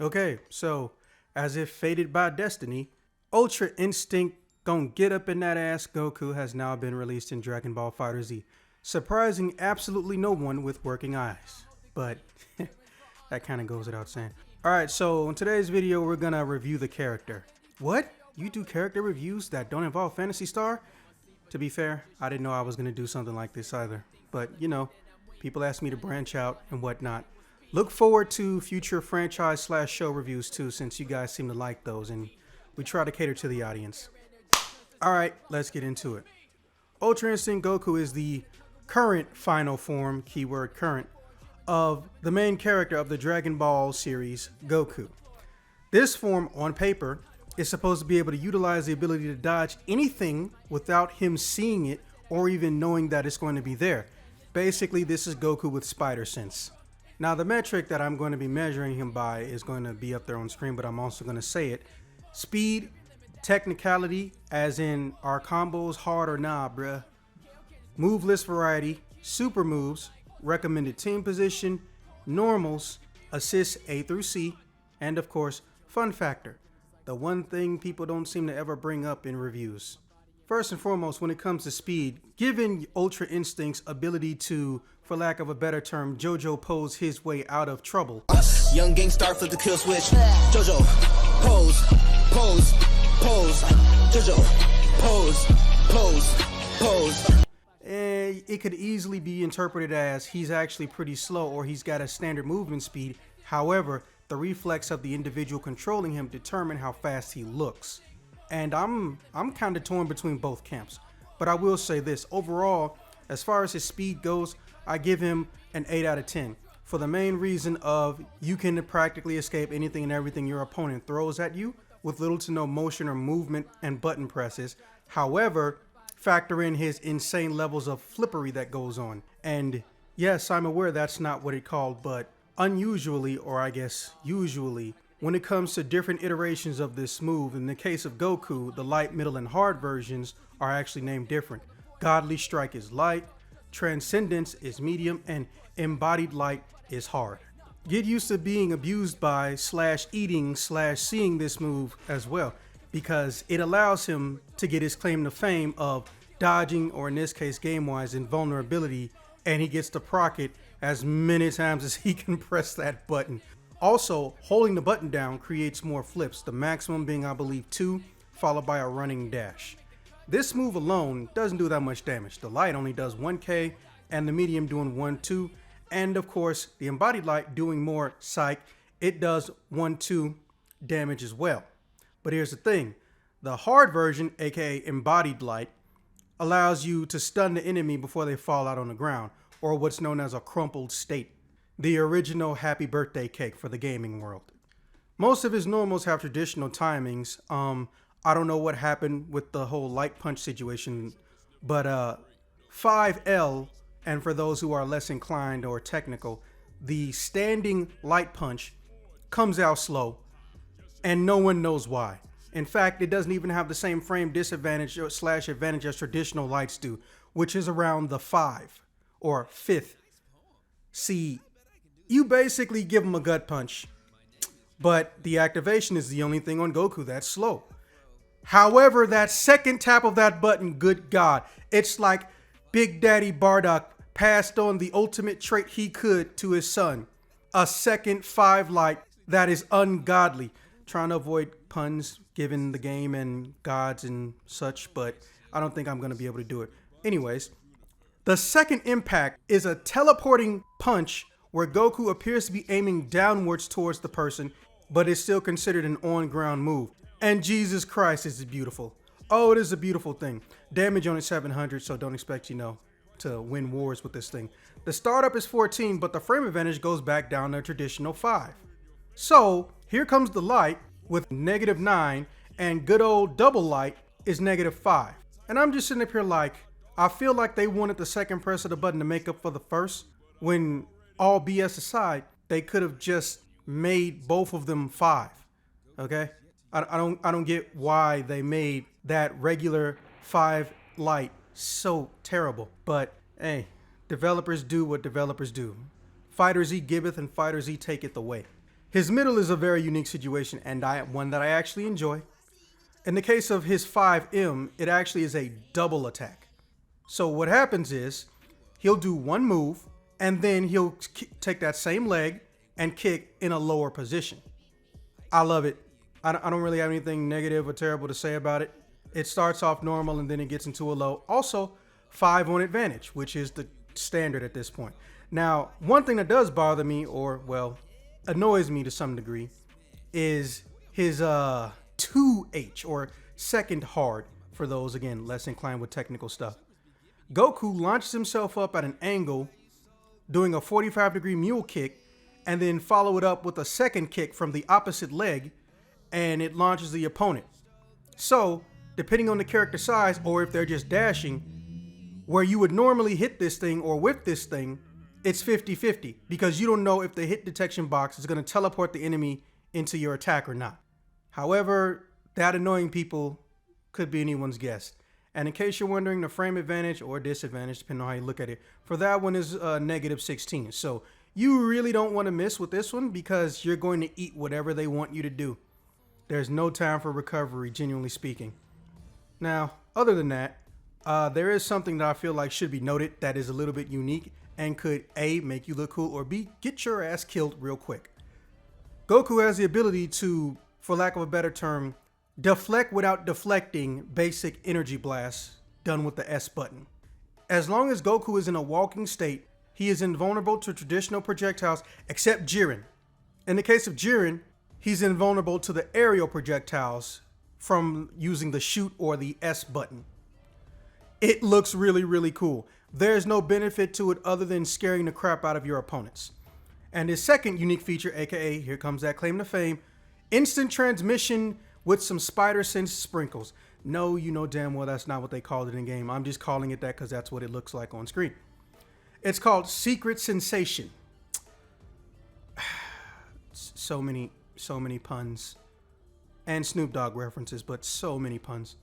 Okay, so as if fated by destiny, Ultra Instinct gon' get up in that ass Goku has now been released in Dragon Ball FighterZ, surprising absolutely no one with working eyes. But that kind of goes without saying. Alright, so in today's video, we're gonna review the character. What? You do character reviews that don't involve Phantasy Star? To be fair, I didn't know I was gonna do something like this either. But, you know, people ask me to branch out and whatnot. Look forward to future franchise/show reviews too, since you guys seem to like those and we try to cater to the audience. Alright, let's get into it. Ultra Instinct Goku is the current final form, keyword current, of the main character of the Dragon Ball series, Goku. This form, on paper, is supposed to be able to utilize the ability to dodge anything without him seeing it or even knowing that it's going to be there. Basically, this is Goku with spider sense. Now, the metric that I'm going to be measuring him by is going to be up there on screen, but I'm also going to say it. Speed, technicality, as in are combos hard or nah, bruh. Move list variety, super moves, recommended team position, normals, assists A through C, and of course, fun factor. The one thing people don't seem to ever bring up in reviews. First and foremost, when it comes to speed, given Ultra Instinct's ability to, for lack of a better term, JoJo pose his way out of trouble. Young gang star flip the kill switch. JoJo, pose, pose, pose. JoJo, pose, pose, pose. It could easily be interpreted as he's actually pretty slow or he's got a standard movement speed. However, the reflex of the individual controlling him determine how fast he looks. And I'm kind of torn between both camps. But I will say this, overall, as far as his speed goes, I give him an 8 out of 10. For the main reason of you can practically escape anything and everything your opponent throws at you with little to no motion or movement and button presses. However, factor in his insane levels of flippery that goes on. And yes, I'm aware that's not what it called, but unusually, or I guess usually, when it comes to different iterations of this move, in the case of Goku, the light, middle, and hard versions are actually named different. Godly Strike is light, Transcendence is medium, and Embodied Light is hard. Get used to being abused by /eating/seeing this move as well, because it allows him to get his claim to fame of dodging, or in this case game-wise, invulnerability, and he gets to proc it as many times as he can press that button. Also, holding the button down creates more flips, the maximum being I believe 2, followed by a running dash. This move alone doesn't do that much damage. The light only does 1k and the medium doing 1-2, and of course the embodied light doing more psych, it does 1-2 damage as well. But here's the thing, the hard version, aka embodied light, allows you to stun the enemy before they fall out on the ground, or what's known as a crumpled state. The original happy birthday cake for the gaming world. Most of his normals have traditional timings. I don't know what happened with the whole light punch situation, but 5L, and for those who are less inclined or technical, the standing light punch comes out slow, and no one knows why. In fact, it doesn't even have the same frame disadvantage or /advantage as traditional lights do, which is around the 5 or 5th. See, you basically give him a gut punch, but the activation is the only thing on Goku that's slow. However, that second tap of that button, good God, it's like Big Daddy Bardock passed on the ultimate trait he could to his son. A second 5 light that is ungodly. Trying to avoid puns given the game and gods and such, but I don't think I'm going to be able to do it. Anyways, the second impact is a teleporting punch where Goku appears to be aiming downwards towards the person, but is still considered an on-ground move. And Jesus Christ, is it beautiful. Oh, it is a beautiful thing. Damage on it 700, so don't expect, to win wars with this thing. The startup is 14, but the frame advantage goes back down to traditional 5. So, here comes the light with -9, and good old double light is -5. And I'm just sitting up here like, I feel like they wanted the second press of the button to make up for the first, when all BS aside, they could have just made both of them 5. Okay? I don't get why they made that regular 5 light so terrible. But hey, developers do what developers do. FighterZ giveth and FighterZ taketh away. His middle is a very unique situation and one that I actually enjoy. In the case of his 5M, it actually is a double attack. So what happens is he'll do one move and then he'll take that same leg and kick in a lower position. I love it. I don't really have anything negative or terrible to say about it. It starts off normal and then it gets into a low. Also, 5 on advantage, which is the standard at this point. Now, one thing that does bother me, or well, annoys me to some degree, is his 2H, or second hard, for those, again, less inclined with technical stuff. Goku launches himself up at an angle, doing a 45-degree mule kick, and then follow it up with a second kick from the opposite leg, and it launches the opponent. So, depending on the character size, or if they're just dashing, where you would normally hit this thing or whip this thing, it's 50-50, because you don't know if the hit detection box is going to teleport the enemy into your attack or not. However, that annoying people could be anyone's guess. And in case you're wondering, the frame advantage or disadvantage, depending on how you look at it, for that one is -16. So you really don't want to miss with this one because you're going to eat whatever they want you to do. There's no time for recovery, genuinely speaking. Now, other than that, there is something that I feel like should be noted that is a little bit unique and could A, make you look cool, or B, get your ass killed real quick. Goku has the ability to, for lack of a better term, deflect without deflecting basic energy blasts done with the S button. As long as Goku is in a walking state, he is invulnerable to traditional projectiles except Jiren. In the case of Jiren, he's invulnerable to the aerial projectiles from using the shoot or the S button. It looks really, really cool. There's no benefit to it other than scaring the crap out of your opponents. And his second unique feature, aka, here comes that claim to fame, instant transmission with some spider sense sprinkles. No, you know damn well that's not what they called it in game. I'm just calling it that because that's what it looks like on screen. It's called Secret Sensation. So many puns. And Snoop Dogg references, but so many puns.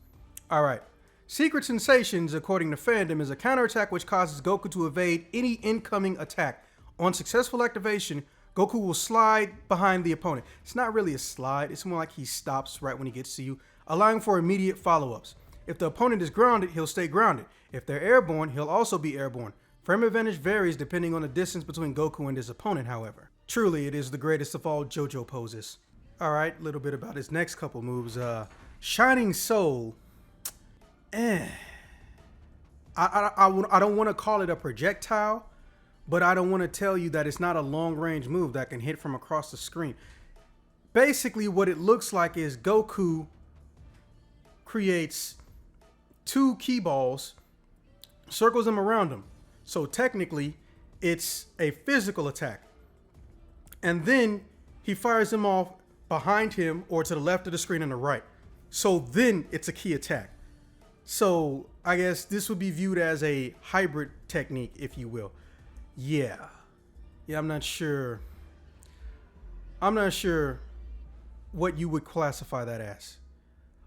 All right. Secret Sensations, according to fandom, is a counterattack which causes Goku to evade any incoming attack. On successful activation, Goku will slide behind the opponent. It's not really a slide, it's more like he stops right when he gets to you, allowing for immediate follow-ups. If the opponent is grounded, he'll stay grounded. If they're airborne, he'll also be airborne. Frame advantage varies depending on the distance between Goku and his opponent, however. Truly, it is the greatest of all JoJo poses. Alright, a little bit about his next couple moves. Shining Soul. I don't want to call it a projectile, but I don't want to tell you that it's not a long-range move that can hit from across the screen. Basically, what it looks like is Goku creates 2 key balls, circles them around him. So technically, it's a physical attack. And then he fires them off behind him or to the left of the screen and the right. So then it's a key attack. So I guess this would be viewed as a hybrid technique, if you will. Yeah, I'm not sure what you would classify that as.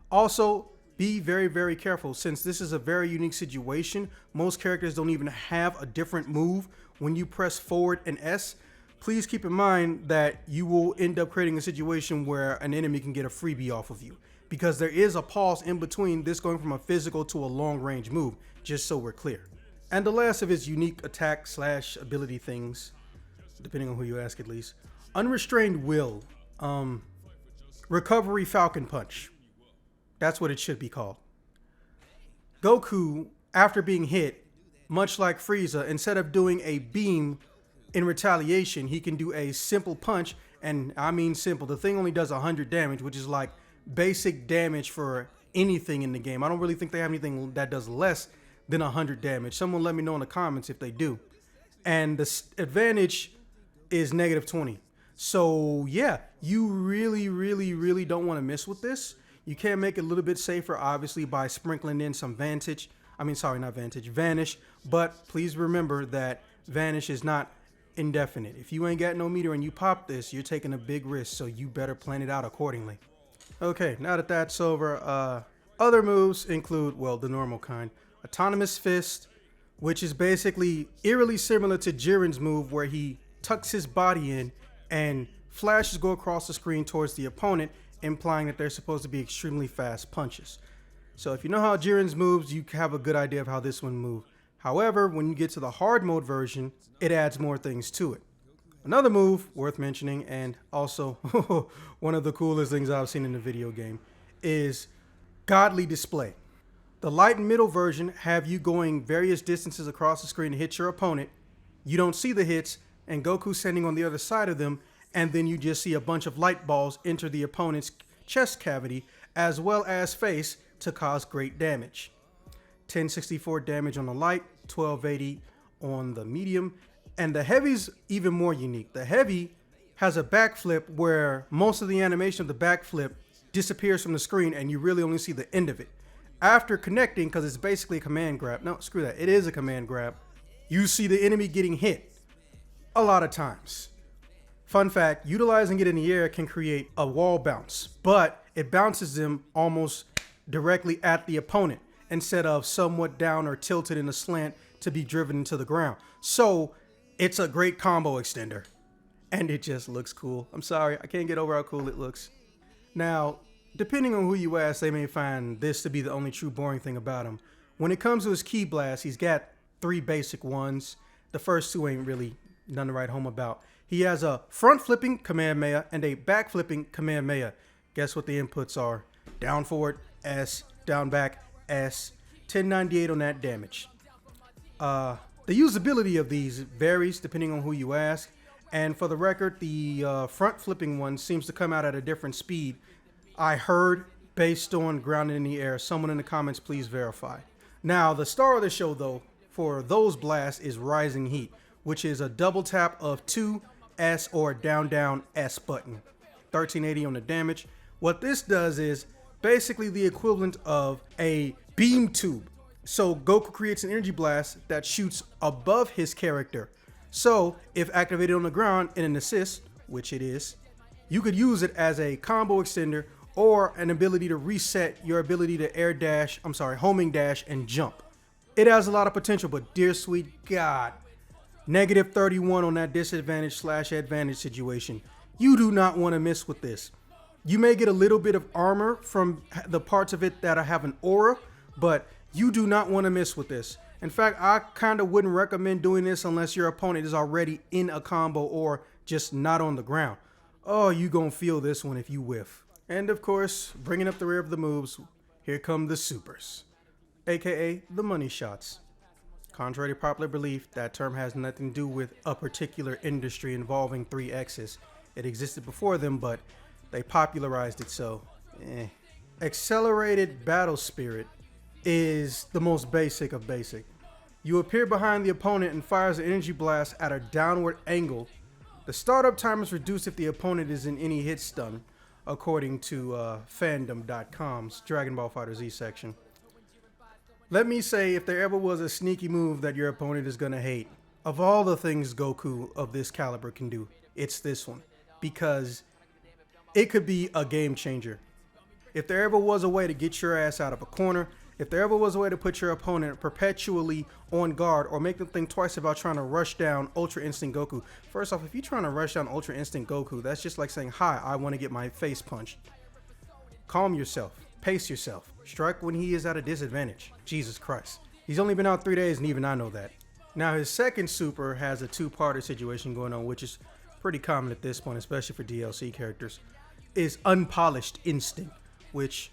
Also, be very, very careful. Since this is a very unique situation, most characters don't even have a different move when you press forward and S. Please keep in mind that you will end up creating a situation where an enemy can get a freebie off of you, because there is a pause in between this going from a physical to a long range move, just so we're clear. And the last of his unique attack / ability things, depending on who you ask at least, Unrestrained Will, Recovery Falcon Punch. That's what it should be called. Goku, after being hit, much like Frieza, instead of doing a beam in retaliation, he can do a simple punch, and I mean simple. The thing only does 100 damage, which is like basic damage for anything in the game. I don't really think they have anything that does less than 100 damage. Someone let me know in the comments if they do. And the advantage is -20. So yeah, you really don't want to mess with this. You can make it a little bit safer, obviously, by sprinkling in some Vanish. But please remember that Vanish is not indefinite. If you ain't got no meter and you pop this, you're taking a big risk, so you better plan it out accordingly. Okay, now that that's over, other moves include, well, the normal kind. Autonomous Fist, which is basically eerily similar to Jiren's move where he tucks his body in and flashes go across the screen towards the opponent, implying that they're supposed to be extremely fast punches. So if you know how Jiren's moves, you have a good idea of how this one moves. However, when you get to the hard mode version, it adds more things to it. Another move worth mentioning, and also one of the coolest things I've seen in a video game, is Godly Display. The light and middle version have you going various distances across the screen to hit your opponent. You don't see the hits, and Goku's standing on the other side of them, and then you just see a bunch of light balls enter the opponent's chest cavity as well as face to cause great damage. 1064 damage on the light, 1280 on the medium, and the heavy's even more unique. The heavy has a backflip where most of the animation of the backflip disappears from the screen and you really only see the end of it. After connecting, because it's basically a command grab, no, screw that, it is a command grab, you see the enemy getting hit a lot of times. Fun fact, utilizing it in the air can create a wall bounce, but it bounces them almost directly at the opponent instead of somewhat down or tilted in a slant to be driven into the ground. So it's a great combo extender, and it just looks cool. I'm sorry, I can't get over how cool it looks. Now, depending on who you ask, they may find this to be the only true boring thing about him. When it comes to his ki blast, he's got 3 basic ones. The first 2 ain't really none to write home about. He has a front flipping Kamehameha and a back flipping Kamehameha. Guess what the inputs are? Down forward, S, down back, S. 1098 on that damage. The usability of these varies depending on who you ask, and for the record, the front flipping one seems to come out at a different speed. I heard, based on grounded in the air. Someone in the comments please verify. Now, the star of the show though, for those blasts is Rising Heat, which is a double tap of 2 S or down S button. 1380 on the damage. What this does is basically the equivalent of a beam tube. So Goku creates an energy blast that shoots above his character. So if activated on the ground in an assist, which it is, you could use it as a combo extender or an ability to reset your ability to homing dash and jump. It has a lot of potential, but dear sweet God, negative 31 on that disadvantage / advantage situation. You do not want to miss with this. You may get a little bit of armor from the parts of it that have an aura, but you do not want to miss with this. In fact, I kind of wouldn't recommend doing this unless your opponent is already in a combo or just not on the ground. Oh, you gonna feel this one if you whiff. And of course, bringing up the rear of the moves, here come the supers, aka the money shots. Contrary to popular belief, that term has nothing to do with a particular industry involving 3 X's. It existed before them, but they popularized it, so Accelerated Battle Spirit is the most basic of basic. You appear behind the opponent and fires an energy blast at a downward angle. The startup time is reduced if the opponent is in any hit stun, according to fandom.com's Dragon Ball FighterZ section. Let me say, if there ever was a sneaky move that your opponent is gonna hate, of all the things Goku of this caliber can do, it's this one, because it could be a game changer. If there ever was a way to get your ass out of a corner, if there ever was a way to put your opponent perpetually on guard or make them think twice about trying to rush down Ultra Instinct Goku. First off, if you're trying to rush down Ultra Instinct Goku, that's just like saying, hi, I want to get my face punched. Calm yourself. Pace yourself. Strike when he is at a disadvantage. Jesus Christ. He's only been out 3 days and even I know that. Now his second super has a 2-parter situation going on, which is pretty common at this point, especially for DLC characters, is Unpolished Instinct, which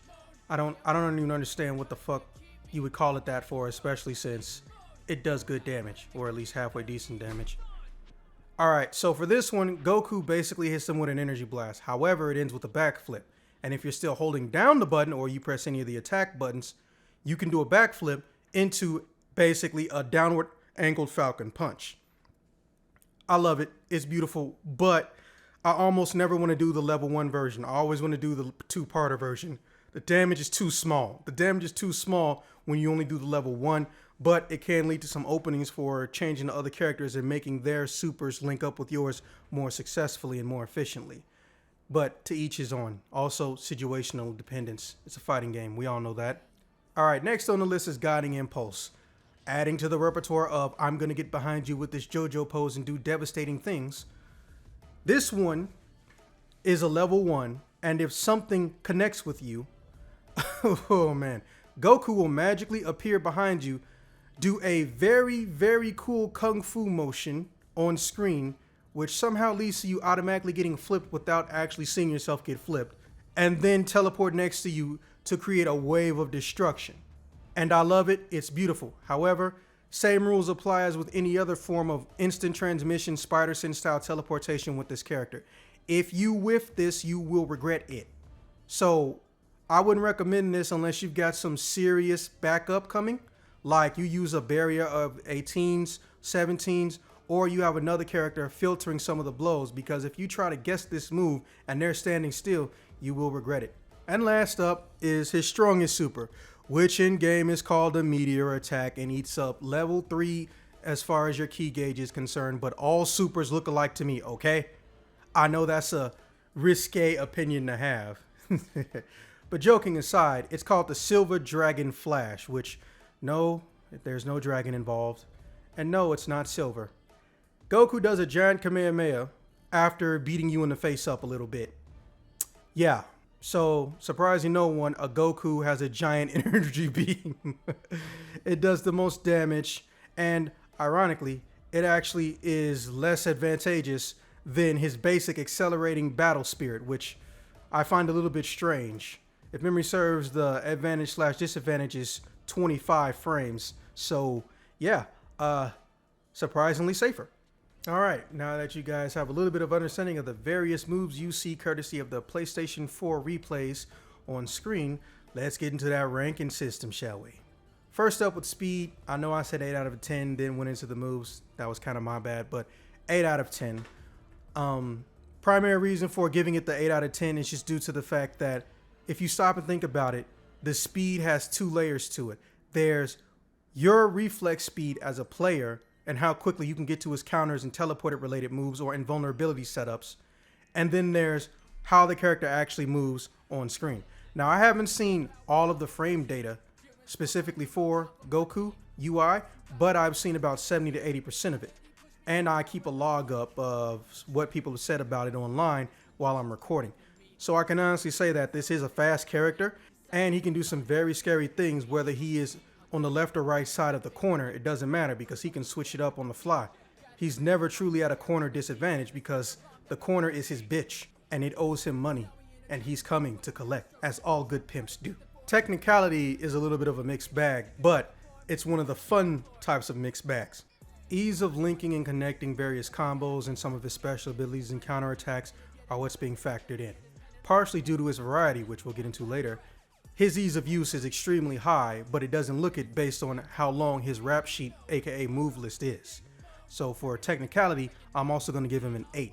I don't even understand what the fuck you would call it that for, especially since it does good damage, or at least halfway decent damage. Alright, so for this one, Goku basically hits him with an energy blast. However, it ends with a backflip. And if you're still holding down the button or you press any of the attack buttons, you can do a backflip into basically a downward angled falcon punch. I love it. It's beautiful, but I almost never want to do the level 1 version. I always want to do the 2-parter version. The damage is too small. The damage is too small when you only do the level 1, but it can lead to some openings for changing to other characters and making their supers link up with yours more successfully and more efficiently. But to each his own. Also, situational dependence. It's a fighting game. We all know that. Alright, next on the list is Guiding Impulse. Adding to the repertoire of I'm going to get behind you with this JoJo pose and do devastating things. This one is a level 1, and if something connects with you, oh man, Goku will magically appear behind you, do a very, very cool kung fu motion on screen, which somehow leads to you automatically getting flipped without actually seeing yourself get flipped, and then teleport next to you to create a wave of destruction. And I love it, it's beautiful. However, same rules apply as with any other form of instant transmission Spider Sense style teleportation with this character. If you whiff this, you will regret it. So I wouldn't recommend this unless you've got some serious backup coming, like you use a barrier of 18s, 17s, or you have another character filtering some of the blows, because if you try to guess this move and they're standing still, you will regret it. And last up is his strongest super, which in game is called a meteor attack and eats up level 3 as far as your key gauge is concerned, but all supers look alike to me, okay? I know that's a risque opinion to have. But joking aside, it's called the Silver Dragon Flash, which no, there's no dragon involved. And no, it's not silver. Goku does a giant Kamehameha after beating you in the face up a little bit. Yeah, so surprising no one, a Goku has a giant energy beam. It does the most damage, and ironically, it actually is less advantageous than his basic accelerating battle spirit, which I find a little bit strange. If memory serves, the advantage/disadvantage is 25 frames. So yeah, surprisingly safer. All right, now that you guys have a little bit of understanding of the various moves you see courtesy of the PlayStation 4 replays on screen, let's get into that ranking system, shall we? First up with speed, I know I said 8 out of 10, then went into the moves. That was kind of my bad, but 8 out of 10. Primary reason for giving it the 8 out of 10 is just due to the fact that if you stop and think about it, the speed has 2 layers to it. There's your reflex speed as a player and how quickly you can get to his counters and teleported related moves or invulnerability setups. And then there's how the character actually moves on screen. Now, I haven't seen all of the frame data specifically for Goku UI, but I've seen about 70 to 80% of it. And I keep a log up of what people have said about it online while I'm recording. So I can honestly say that this is a fast character, and he can do some very scary things, whether he is on the left or right side of the corner. It doesn't matter because he can switch it up on the fly. He's never truly at a corner disadvantage because the corner is his bitch and it owes him money, and he's coming to collect, as all good pimps do. Technicality is a little bit of a mixed bag, but it's one of the fun types of mixed bags. Ease of linking and connecting various combos and some of his special abilities and counterattacks are what's being factored in. Partially due to his variety, which we'll get into later, his ease of use is extremely high, but it doesn't look it based on how long his rap sheet, aka move list, is. So for technicality, I'm also going to give him an 8.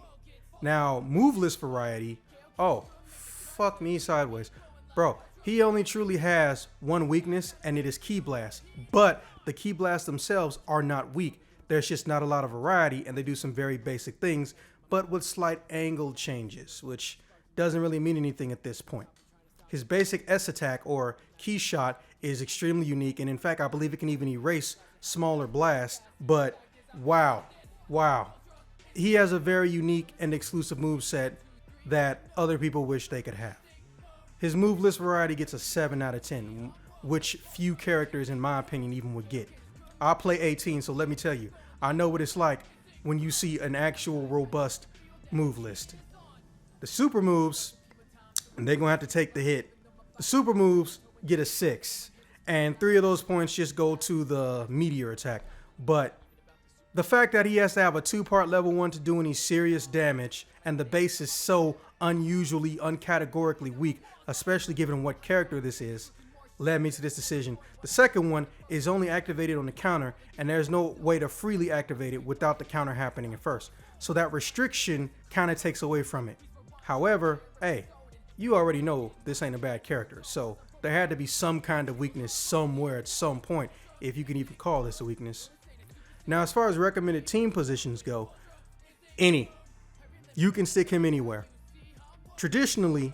Now, move list variety, oh, fuck me sideways. Bro, he only truly has one weakness, and it is Ki Blast. But the Ki Blasts themselves are not weak. There's just not a lot of variety, and they do some very basic things, but with slight angle changes, which doesn't really mean anything at this point. His basic S attack, or Ki Shot, is extremely unique, and in fact, I believe it can even erase smaller blasts, but wow. He has a very unique and exclusive moveset that other people wish they could have. His move list variety gets a 7 out of 10, which few characters, in my opinion, even would get. I play 18, so let me tell you, I know what it's like when you see an actual robust move list. The super moves, they're going to have to take the hit. The super moves get a 6, and 3 of those points just go to the meteor attack. But the fact that he has to have a 2-part level 1 to do any serious damage, and the base is so unusually, uncategorically weak, especially given what character this is, led me to this decision. The second one is only activated on the counter, and there's no way to freely activate it without the counter happening at first. So that restriction kind of takes away from it. However, hey, you already know this ain't a bad character, so there had to be some kind of weakness somewhere at some point, if you can even call this a weakness. Now, as far as recommended team positions go, any. You can stick him anywhere. Traditionally,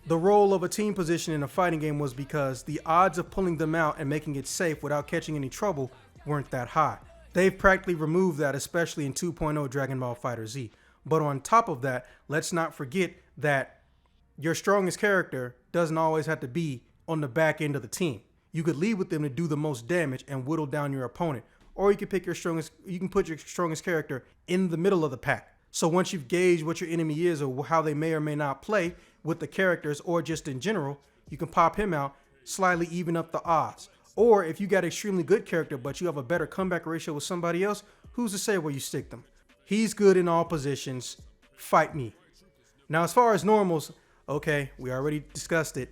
the role of a team position in a fighting game was because the odds of pulling them out and making it safe without catching any trouble weren't that high. They've practically removed that, especially in 2.0 Dragon Ball FighterZ. But on top of that, let's not forget that your strongest character doesn't always have to be on the back end of the team. You could lead with them to do the most damage and whittle down your opponent. Or you can put your strongest character in the middle of the pack. So once you've gauged what your enemy is or how they may or may not play with the characters or just in general, you can pop him out, slightly even up the odds. Or if you got extremely good character, but you have a better comeback ratio with somebody else, who's to say where you stick them? He's good in all positions. Fight me. Now, as far as normals, okay, we already discussed it.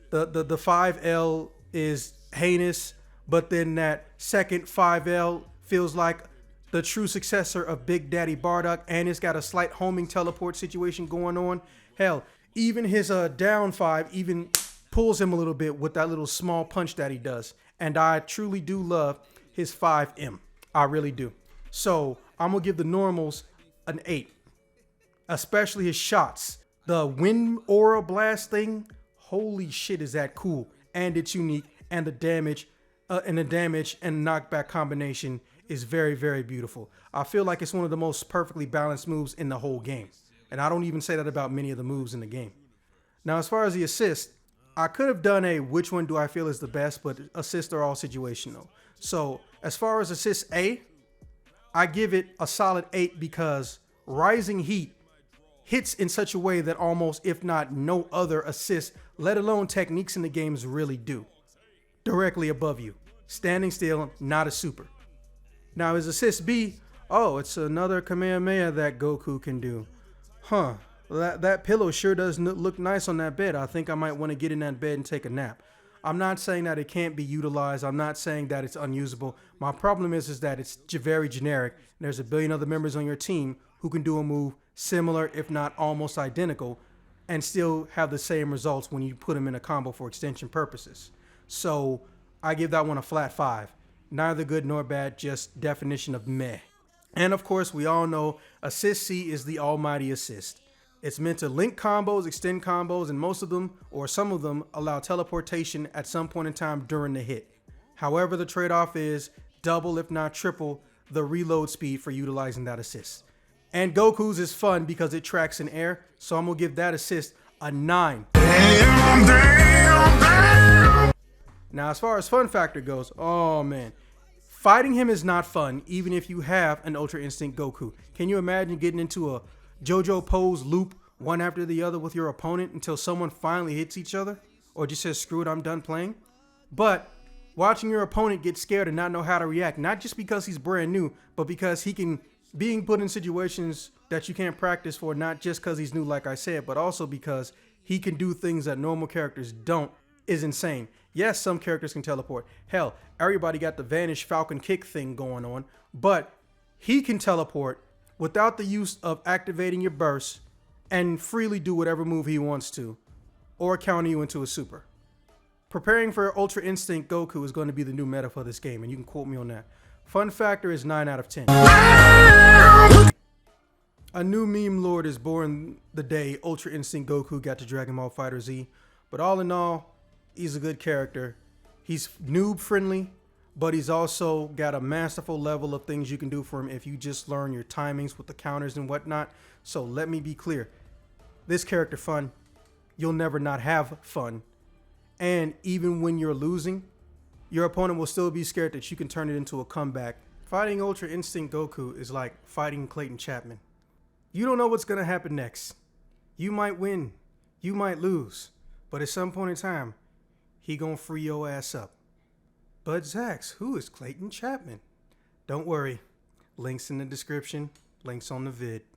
The 5L is heinous, but then that second 5L feels like the true successor of Big Daddy Bardock, and it's got a slight homing teleport situation going on. Hell, even his down 5 even pulls him a little bit with that little small punch that he does. And I truly do love his 5M. I really do. So I'm going to give the normals an 8. Especially his shots. The wind aura blast thing, holy shit, is that cool. And it's unique. And the damage and knockback combination is very, very beautiful. I feel like it's one of the most perfectly balanced moves in the whole game. And I don't even say that about many of the moves in the game. Now, as far as the assist, I could have done a which one do I feel is the best, but assists are all situational. So as far as assist A, I give it a solid 8 because Rising Heat hits in such a way that almost, if not no other assist, let alone techniques in the games really do. Directly above you. Standing still, not a super. Now his assist B, oh, it's another Kamehameha that Goku can do. Huh. That pillow sure does look nice on that bed. I think I might want to get in that bed and take a nap. I'm not saying that it can't be utilized. I'm not saying that it's unusable. My problem is that it's very generic. There's a billion other members on your team who can do a move similar, if not almost identical, and still have the same results when you put them in a combo for extension purposes. So I give that one a flat 5. Neither good nor bad, just definition of meh. And of course, we all know assist C is the almighty assist. It's meant to link combos, extend combos, and most of them, or some of them, allow teleportation at some point in time during the hit. However, the trade-off is double, if not triple, the reload speed for utilizing that assist. And Goku's is fun because it tracks in air, so I'm going to give that assist a 9. Now, as far as fun factor goes, oh man, fighting him is not fun, even if you have an Ultra Instinct Goku. Can you imagine getting into a JoJo pose loop one after the other with your opponent until someone finally hits each other? Or just says, screw it, I'm done playing? But watching your opponent get scared and not know how to react, not just because he's brand new, but because he can being put in situations that you can't practice for, not just because he's new, like I said, but also because he can do things that normal characters don't, is insane. Yes, some characters can teleport. Hell, everybody got the Vanish Falcon Kick thing going on, but he can teleport without the use of activating your burst and freely do whatever move he wants to, or counter you into a super. Preparing for Ultra Instinct Goku is going to be the new meta for this game, and you can quote me on that. Fun factor is 9 out of 10. A new meme lord is born the day Ultra Instinct Goku got to Dragon Ball FighterZ, but all in all, he's a good character. He's noob friendly, but he's also got a masterful level of things you can do for him if you just learn your timings with the counters and whatnot. So let me be clear. This character fun. You'll never not have fun. And even when you're losing, your opponent will still be scared that you can turn it into a comeback. Fighting Ultra Instinct Goku is like fighting Clayton Chapman. You don't know what's going to happen next. You might win. You might lose. But at some point in time, he gonna free your ass up. But Zax, who is Clayton Chapman? Don't worry. Links in the description. Links on the vid.